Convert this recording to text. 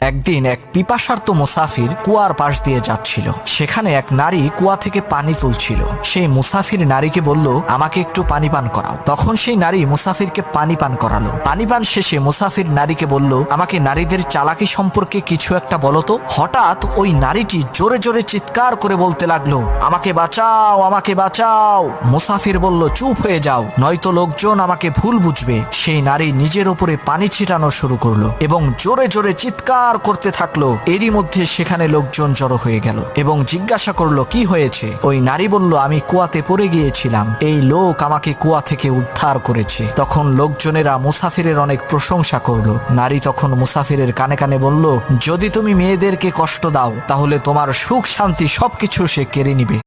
একদিন এক পিপাসার্ত মুসাফির কুয়ার পাশ দিয়ে যাচ্ছিল। সেখানে এক নারী কুয়া থেকে পানি তুলছিল। সেই মুসাফির নারীকে বলল, আমাকে একটু পানি পান করাও। তখন সেই নারী মুসাফিরকে পানি পান করালো। পানি পান শেষে মুসাফির নারীকে বলল, আমাকে নারীদের চালাকি সম্পর্কে কিছু একটা বলো তো। হঠাৎ ওই নারীটি জোরে জোরে চিৎকার করে বলতে লাগলো, আমাকে বাঁচাও, আমাকে বাঁচাও। মুসাফির বলল, চুপ হয়ে যাও, নয়তো লোকজন আমাকে ভুল বুঝবে। সেই নারী নিজের উপরে পানি ছিটানো শুরু করলো এবং জোরে জোরে চিৎকার করতে থাকলো। এরই মধ্যে সেখানে লোকজন জড়ো হয়ে গেল এবং জিজ্ঞাসা করলো, কি হয়েছে? ওই নারী বলল, আমি কুয়াতে পড়ে গিয়েছিলাম, এই লোক আমাকে কুয়া থেকে উদ্ধার করেছে। তখন লোকজনেরা মুসাফিরের অনেক প্রশংসা করলো। নারী তখন মুসাফিরের কানে কানে বলল, যদি তুমি মেয়েদেরকে কষ্ট দাও তাহলে তোমার সুখ শান্তি সবকিছু সে কেড়ে নিবে।